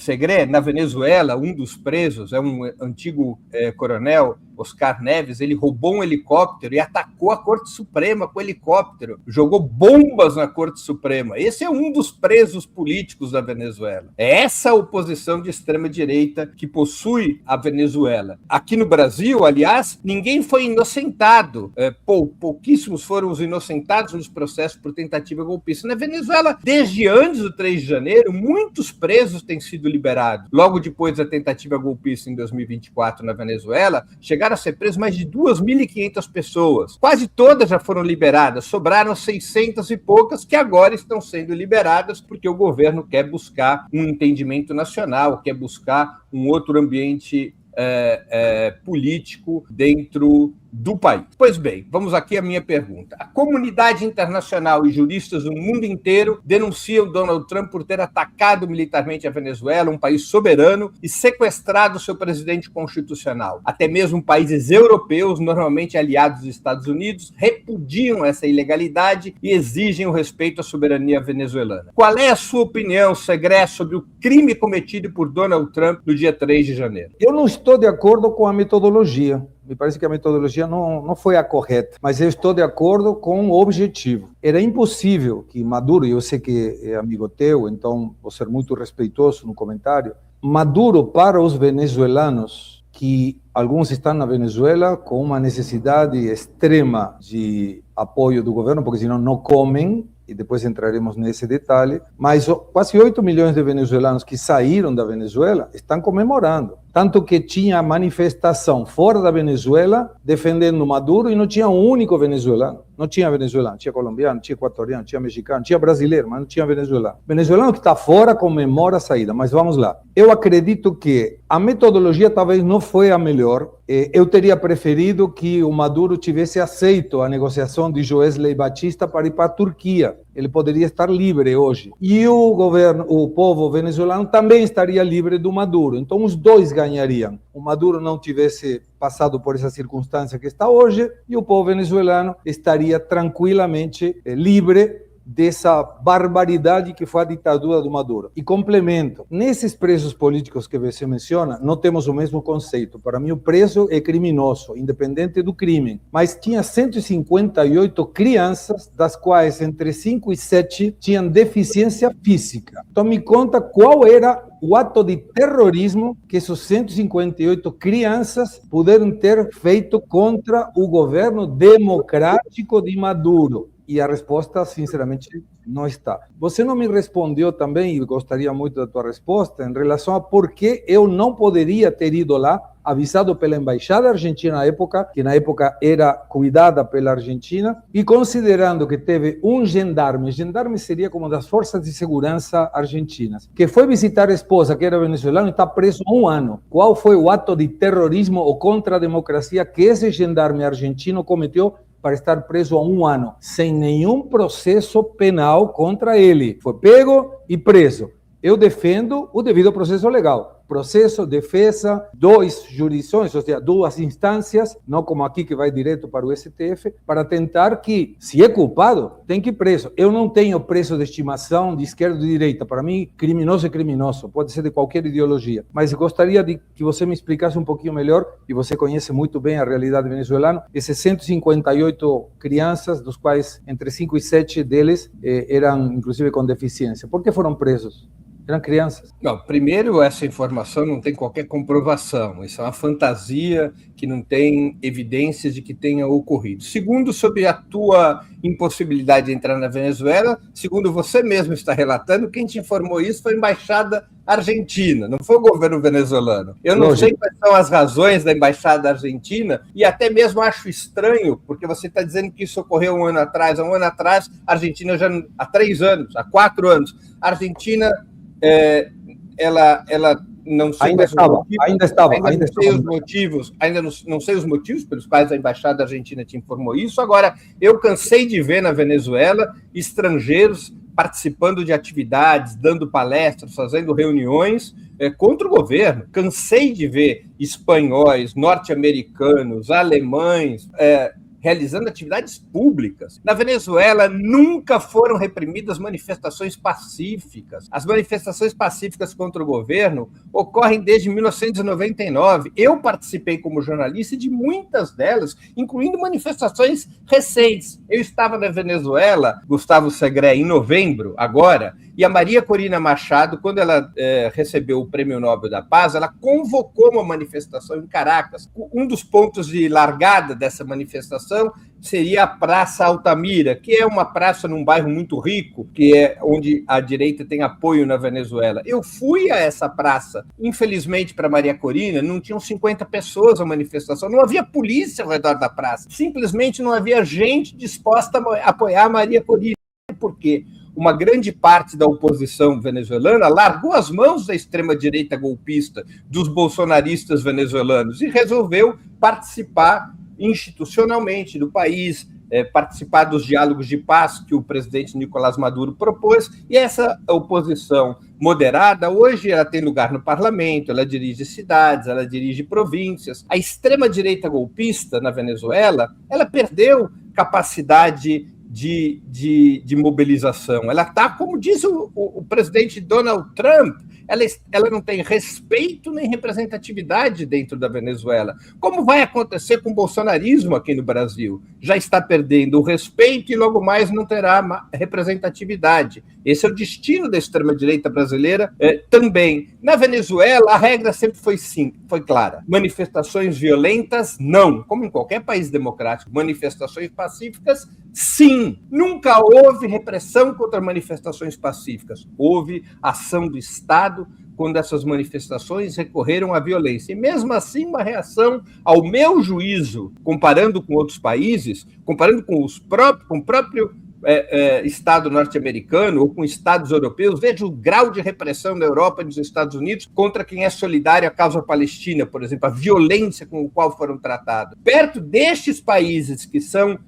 Segre, na Venezuela, um dos presos é um antigo coronel, Oscar Neves. Ele roubou um helicóptero e atacou a Corte Suprema com o helicóptero, jogou bombas na Corte Suprema. Esse é um dos presos políticos da Venezuela. É essa oposição de extrema-direita que possui a Venezuela. Aqui no Brasil, aliás, ninguém foi inocentado. Pouquíssimos foram os inocentados nos processos por tentativa golpista. Na Venezuela, desde antes do 3 de janeiro, muitos presos têm sido liberados. Logo depois da tentativa golpista em 2024 na Venezuela, chegaram a ser presos mais de 2.500 pessoas. Quase todas já foram liberadas, sobraram 600 e poucas que agora estão sendo liberadas porque o governo quer buscar um entendimento nacional, quer buscar um outro ambiente político dentro do país. Pois bem, vamos aqui à minha pergunta. A comunidade internacional e juristas do mundo inteiro denunciam Donald Trump por ter atacado militarmente a Venezuela, um país soberano, e sequestrado seu presidente constitucional. Até mesmo países europeus, normalmente aliados dos Estados Unidos, repudiam essa ilegalidade e exigem o respeito à soberania venezuelana. Qual é a sua opinião, Segre, sobre o crime cometido por Donald Trump no dia 3 de janeiro? Eu não estou de acordo com a metodologia. Me parece que a metodologia não foi a correta, mas eu estou de acordo com o objetivo. Era impossível que Maduro, e eu sei que é amigo teu, então vou ser muito respeitoso no comentário, Maduro, para os venezuelanos, que alguns estão na Venezuela com uma necessidade extrema de apoio do governo, porque senão não comem, e depois entraremos nesse detalhe, mas quase 8 milhões de venezuelanos que saíram da Venezuela estão comemorando. Tanto que tinha manifestação fora da Venezuela defendendo Maduro e não tinha um único venezuelano. Não tinha venezuelano, tinha colombiano, tinha equatoriano, tinha mexicano, tinha brasileiro, mas não tinha venezuelano. Venezuelano que está fora comemora a saída, mas vamos lá. Eu acredito que a metodologia talvez não foi a melhor. Eu teria preferido que o Maduro tivesse aceito a negociação de Joesley Batista para ir para a Turquia. Ele poderia estar livre hoje. E o governo, o povo venezuelano também estaria livre do Maduro. Então os dois ganhariam. O Maduro não tivesse passado por essa circunstância que está hoje e o povo venezuelano estaria tranquilamente livre dessa barbaridade que foi a ditadura do Maduro. E complemento, nesses presos políticos que você menciona, não temos o mesmo conceito. Para mim, o preso é criminoso, independente do crime. Mas tinha 158 crianças, das quais entre 5 e 7 tinham deficiência física. Então me conta qual era o ato de terrorismo que essas 158 crianças puderam ter feito contra o governo democrático de Maduro. E a resposta, sinceramente, não está. Você não me respondeu também, e gostaria muito da tua resposta, em relação a por que eu não poderia ter ido lá, avisado pela Embaixada Argentina na época, que na época era cuidada pela Argentina, e considerando que teve um gendarme seria como das forças de segurança argentinas, que foi visitar a esposa, que era venezuelana, e está preso há 1 ano. Qual foi o ato de terrorismo ou contra a democracia que esse gendarme argentino cometeu para estar preso há 1 ano, sem nenhum processo penal contra ele? Foi pego e preso. Eu defendo o devido processo legal. Processo, defesa, 2 jurisdições, ou seja, 2 instâncias, não como aqui que vai direto para o STF, para tentar que, se é culpado, tem que ir preso. Eu não tenho preço de estimação de esquerda ou de direita. Para mim, criminoso é criminoso, pode ser de qualquer ideologia. Mas gostaria de que você me explicasse um pouquinho melhor, e você conhece muito bem a realidade venezuelana, esses 158 crianças, dos quais entre 5 e 7 deles eram, inclusive, com deficiência. Por que foram presos? Eram crianças. Não, primeiro, essa informação não tem qualquer comprovação. Isso é uma fantasia que não tem evidências de que tenha ocorrido. Segundo, sobre a tua impossibilidade de entrar na Venezuela, segundo você mesmo está relatando, quem te informou isso foi a Embaixada Argentina, não foi o governo venezuelano. Eu não sei quais são as razões da Embaixada Argentina e até mesmo acho estranho, porque você está dizendo que isso ocorreu 1 ano atrás. Há 1 ano atrás, a Argentina já... Há 3 anos, há 4 anos. A Argentina... ela não sei não sei os motivos pelos quais a Embaixada Argentina te informou isso. Agora, eu cansei de ver na Venezuela estrangeiros participando de atividades, dando palestras, fazendo reuniões contra o governo. Cansei de ver espanhóis, norte-americanos, alemães, realizando atividades públicas. Na Venezuela, nunca foram reprimidas manifestações pacíficas. As manifestações pacíficas contra o governo ocorrem desde 1999. Eu participei como jornalista de muitas delas, incluindo manifestações recentes. Eu estava na Venezuela, Gustavo Segré, em novembro, agora, e a Maria Corina Machado, quando ela recebeu o Prêmio Nobel da Paz, ela convocou uma manifestação em Caracas. Um dos pontos de largada dessa manifestação seria a Praça Altamira, que é uma praça num bairro muito rico, que é onde a direita tem apoio na Venezuela. Eu fui a essa praça. Infelizmente, para Maria Corina, não tinham 50 pessoas na manifestação, não havia polícia ao redor da praça. Simplesmente não havia gente disposta a apoiar a Maria Corina. Por quê? Uma grande parte da oposição venezuelana largou as mãos da extrema-direita golpista, dos bolsonaristas venezuelanos, e resolveu participar institucionalmente do país, participar dos diálogos de paz que o presidente Nicolás Maduro propôs, e essa oposição moderada, hoje ela tem lugar no parlamento, ela dirige cidades, ela dirige províncias. A extrema-direita golpista na Venezuela, ela perdeu capacidade de mobilização. Ela está, como diz o presidente Donald Trump, ela não tem respeito nem representatividade dentro da Venezuela. Como vai acontecer com o bolsonarismo aqui no Brasil? Já está perdendo o respeito e logo mais não terá representatividade. Esse é o destino da extrema-direita brasileira também. Na Venezuela, a regra sempre foi clara. Manifestações violentas, não. Como em qualquer país democrático. Manifestações pacíficas, sim. Nunca houve repressão contra manifestações pacíficas. Houve ação do Estado quando essas manifestações recorreram à violência. E mesmo assim, uma reação, ao meu juízo, comparando com outros países, comparando com o próprio Estado norte-americano ou com estados europeus, veja o grau de repressão na Europa e nos Estados Unidos contra quem é solidário à causa palestina, por exemplo, a violência com a qual foram tratados. Perto destes países que são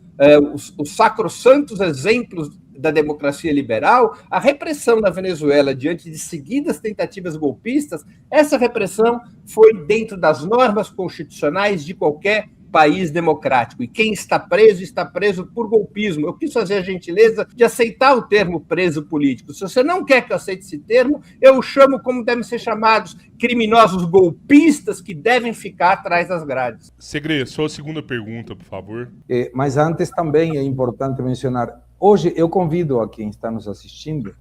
os sacrossantos exemplos da democracia liberal, a repressão na Venezuela diante de seguidas tentativas golpistas, essa repressão foi dentro das normas constitucionais de qualquer país democrático. E quem está preso por golpismo. Eu quis fazer a gentileza de aceitar o termo preso político. Se você não quer que eu aceite esse termo, eu o chamo como devem ser chamados criminosos golpistas que devem ficar atrás das grades. Segre, sua segunda pergunta, por favor. Mas antes também é importante mencionar, hoje eu convido a quem está nos assistindo,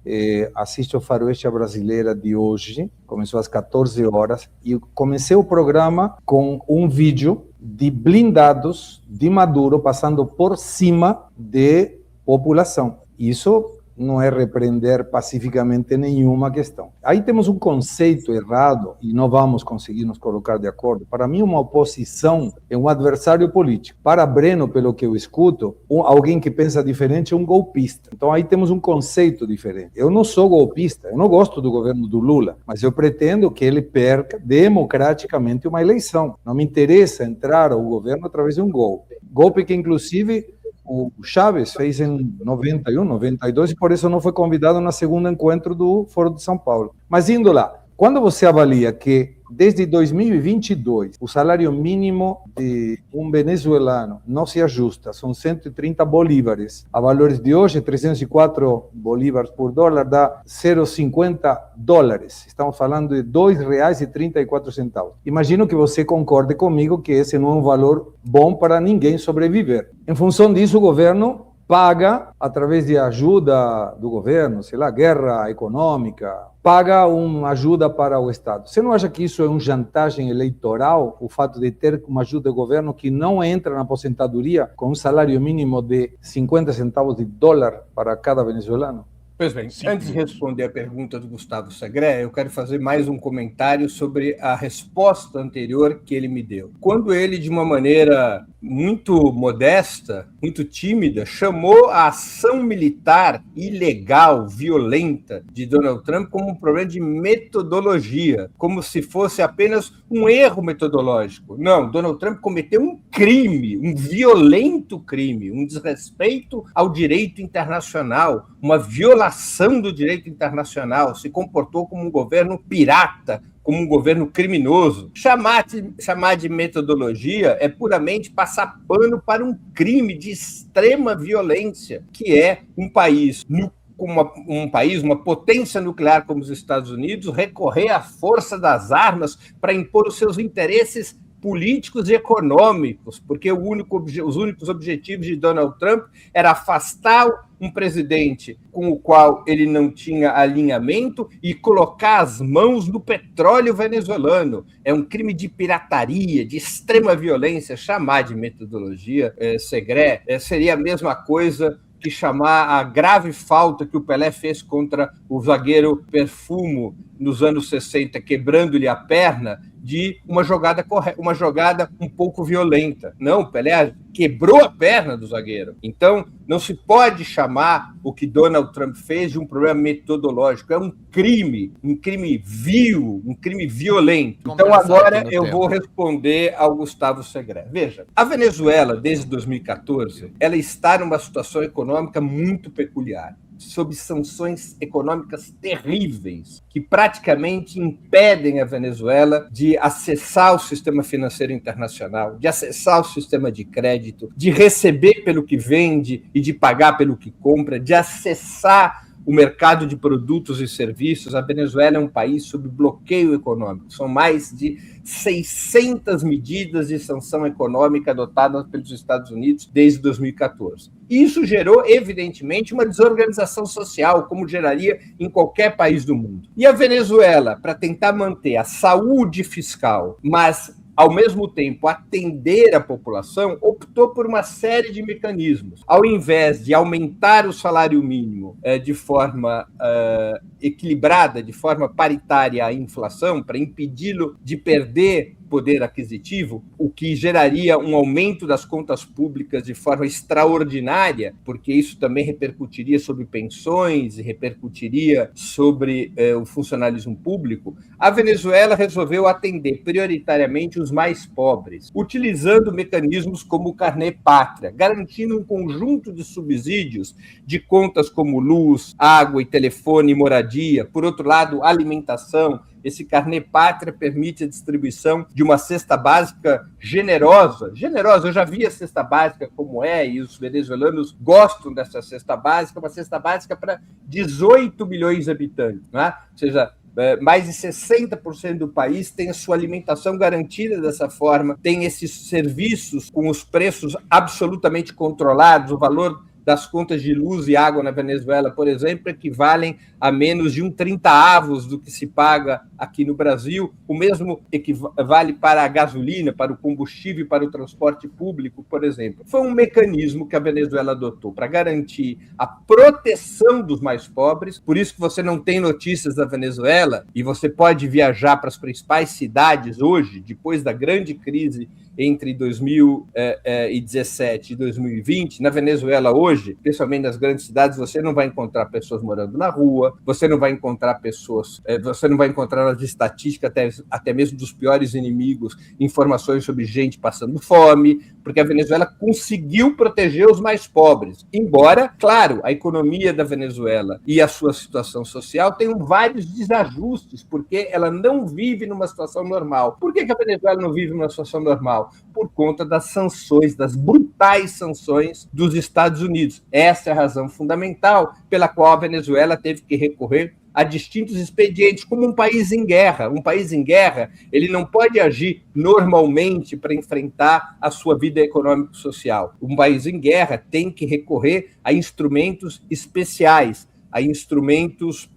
assiste o Faroeste Brasileira de hoje, começou às 14 horas, e comecei o programa com um vídeo de blindados de Maduro passando por cima de população. Isso não é repreender pacificamente nenhuma questão. Aí temos um conceito errado e não vamos conseguir nos colocar de acordo. Para mim, uma oposição é um adversário político. Para Breno, pelo que eu escuto, alguém que pensa diferente é um golpista. Então aí temos um conceito diferente. Eu não sou golpista, eu não gosto do governo do Lula, mas eu pretendo que ele perca democraticamente uma eleição. Não me interessa entrar ao governo através de um golpe. Golpe que, inclusive, o Chávez fez em 91, 92, e por isso não foi convidado no segundo encontro do Foro de São Paulo. Mas indo lá, quando você avalia que desde 2022 o salário mínimo de um venezuelano não se ajusta, são 130 bolívares, a valores de hoje 304 bolívares por dólar dá 0,50 dólares, estamos falando de R$ 2,34. Imagino que você concorde comigo que esse não é um valor bom para ninguém sobreviver. Em função disso, o governo paga, através de ajuda do governo, sei lá, guerra econômica, paga uma ajuda para o Estado. Você não acha que isso é uma chantagem eleitoral, o fato de ter uma ajuda do governo que não entra na aposentadoria com um salário mínimo de 50 centavos de dólar para cada venezuelano? Pois bem, antes de responder a pergunta do Gustavo Segré, eu quero fazer mais um comentário sobre a resposta anterior que ele me deu. Quando ele, de uma maneira muito modesta, muito tímida, chamou a ação militar ilegal, violenta de Donald Trump como um problema de metodologia, como se fosse apenas um erro metodológico. Não, Donald Trump cometeu um crime, um violento crime, um desrespeito ao direito internacional, uma violação do direito internacional, se comportou como um governo pirata, como um governo criminoso. Chamar de metodologia é puramente passar pano para um crime de extrema violência, que é um país uma potência nuclear como os Estados Unidos, recorrer à força das armas para impor os seus interesses políticos e econômicos, porque os únicos objetivos de Donald Trump era afastar um presidente com o qual ele não tinha alinhamento e colocar as mãos no petróleo venezuelano. É um crime de pirataria, de extrema violência. Chamar de metodologia, Segré, seria a mesma coisa que chamar a grave falta que o Pelé fez contra o zagueiro Perfumo nos anos 60, quebrando-lhe a perna, de uma jogada um pouco violenta. Não, o Pelé quebrou a perna do zagueiro. Então, não se pode chamar o que Donald Trump fez de um problema metodológico. É um crime vil, um crime violento. Então, agora eu vou responder ao Gustavo Segré. Veja, a Venezuela, desde 2014, ela está numa situação econômica muito peculiar, sob sanções econômicas terríveis, que praticamente impedem a Venezuela de acessar o sistema financeiro internacional, de acessar o sistema de crédito, de receber pelo que vende e de pagar pelo que compra, de acessar o mercado de produtos e serviços. A Venezuela é um país sob bloqueio econômico. São mais de 600 medidas de sanção econômica adotadas pelos Estados Unidos desde 2014. Isso gerou, evidentemente, uma desorganização social, como geraria em qualquer país do mundo. E a Venezuela, para tentar manter a saúde fiscal, mas ao mesmo tempo atender a população, optou por uma série de mecanismos. Ao invés de aumentar o salário mínimo de forma equilibrada, de forma paritária à inflação, para impedi-lo de perder poder aquisitivo, o que geraria um aumento das contas públicas de forma extraordinária, porque isso também repercutiria sobre pensões e repercutiria sobre o funcionalismo público, a Venezuela resolveu atender prioritariamente os mais pobres, utilizando mecanismos como o Carnê Pátria, garantindo um conjunto de subsídios de contas como luz, água e telefone e moradia, por outro lado, alimentação. Esse Carnê Pátria permite a distribuição de uma cesta básica generosa. Eu já vi a cesta básica como é, e os venezuelanos gostam dessa cesta básica, uma cesta básica para 18 milhões de habitantes, não é? Ou seja, mais de 60% do país tem a sua alimentação garantida dessa forma, tem esses serviços com os preços absolutamente controlados, o valor das contas de luz e água na Venezuela, por exemplo, equivalem a menos de 1/30 do que se paga aqui no Brasil. O mesmo vale para a gasolina, para o combustível e para o transporte público, por exemplo. Foi um mecanismo que a Venezuela adotou para garantir a proteção dos mais pobres. Por isso que você não tem notícias da Venezuela e você pode viajar para as principais cidades hoje, depois da grande crise entre 2017 e 2020, na Venezuela hoje, especialmente nas grandes cidades, você não vai encontrar pessoas morando na rua, você não vai encontrar nas estatísticas, até mesmo dos piores inimigos, informações sobre gente passando fome, porque a Venezuela conseguiu proteger os mais pobres. Embora, claro, a economia da Venezuela e a sua situação social tenham vários desajustes, porque ela não vive numa situação normal. Por que a Venezuela não vive numa situação normal? Por conta das sanções, das brutais sanções dos Estados Unidos. Essa é a razão fundamental pela qual a Venezuela teve que recorrer a distintos expedientes, como um país em guerra. Um país em guerra, ele não pode agir normalmente para enfrentar a sua vida econômico-social. Um país em guerra tem que recorrer a instrumentos especiais, a instrumentos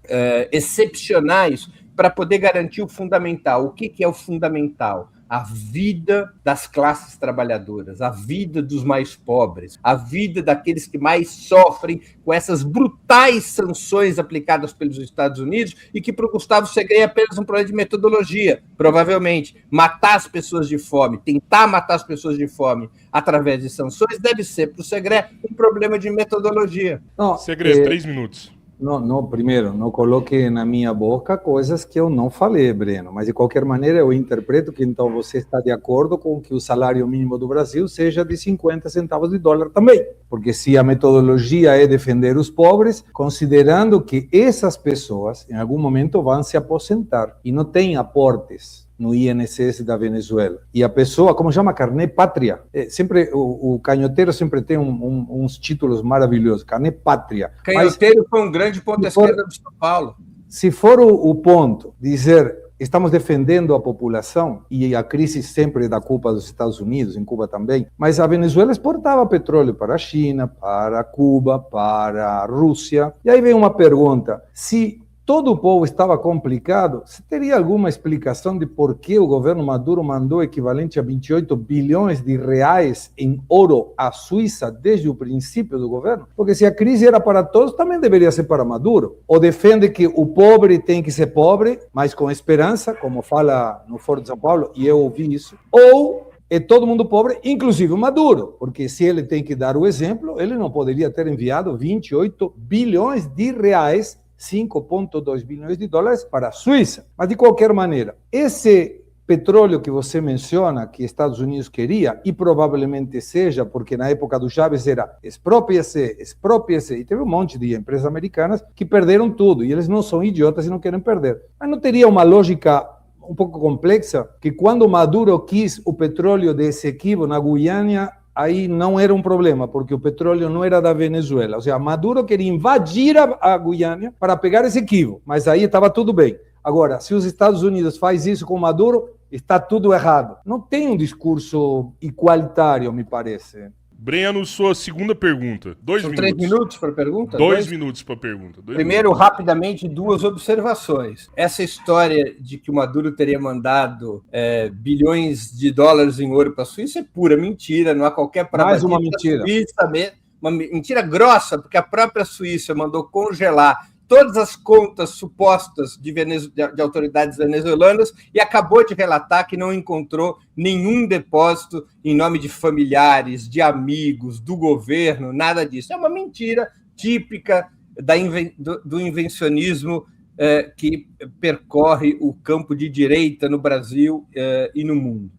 excepcionais para poder garantir o fundamental. O que é o fundamental? A vida das classes trabalhadoras, a vida dos mais pobres, a vida daqueles que mais sofrem com essas brutais sanções aplicadas pelos Estados Unidos e que para o Gustavo Segré é apenas um problema de metodologia, provavelmente. Matar as pessoas de fome, tentar matar as pessoas de fome através de sanções deve ser para o Segré um problema de metodologia. Segré, 3 minutos. Não, primeiro, não coloque na minha boca coisas que eu não falei, Breno, mas de qualquer maneira eu interpreto que então você está de acordo com que o salário mínimo do Brasil seja de 50 centavos de dólar também, porque se a metodologia é defender os pobres, considerando que essas pessoas em algum momento vão se aposentar e não têm aportes no INSS da Venezuela. E a pessoa, como chama, carnê pátria, sempre o canhoteiro sempre tem uns títulos maravilhosos, carnê pátria. Canhoteiro foi um grande ponto esquerda do São Paulo. Se for o ponto, dizer estamos defendendo a população, e a crise sempre é da culpa dos Estados Unidos, em Cuba também, mas a Venezuela exportava petróleo para a China, para Cuba, para a Rússia. E aí vem uma pergunta, se todo o povo estava complicado, você teria alguma explicação de por que o governo Maduro mandou equivalente a 28 bilhões de reais em ouro à Suíça desde o princípio do governo? Porque se a crise era para todos, também deveria ser para Maduro. Ou defende que o pobre tem que ser pobre, mas com esperança, como fala no Foro de São Paulo, e eu ouvi isso, ou é todo mundo pobre, inclusive o Maduro, porque se ele tem que dar o exemplo, ele não poderia ter enviado 28 bilhões de reais 5,2 bilhões de dólares para a Suíça. Mas, de qualquer maneira, esse petróleo que você menciona, que Estados Unidos queria, e provavelmente seja, porque na época do Chávez era exprópria-se, e teve um monte de empresas americanas que perderam tudo, e eles não são idiotas e não querem perder. Mas não teria uma lógica um pouco complexa, que quando Maduro quis o petróleo de Essequibo na Guiana, aí não era um problema, porque o petróleo não era da Venezuela. Ou seja, Maduro queria invadir a Guiana para pegar esse Essequibo, mas aí estava tudo bem. Agora, se os Estados Unidos faz isso com Maduro, está tudo errado. Não tem um discurso igualitário, me parece. Breno, sua segunda pergunta. São 3 minutos para a pergunta? 2 minutos para a pergunta. Primeiro, rapidamente, 2 observações. Essa história de que o Maduro teria mandado bilhões de dólares em ouro para a Suíça é pura mentira, não há qualquer prova. Mais uma mentira. Uma mentira grossa, porque a própria Suíça mandou congelar todas as contas supostas de autoridades venezuelanas e acabou de relatar que não encontrou nenhum depósito em nome de familiares, de amigos, do governo, nada disso. É uma mentira típica do invencionismo que percorre o campo de direita no Brasil e no mundo.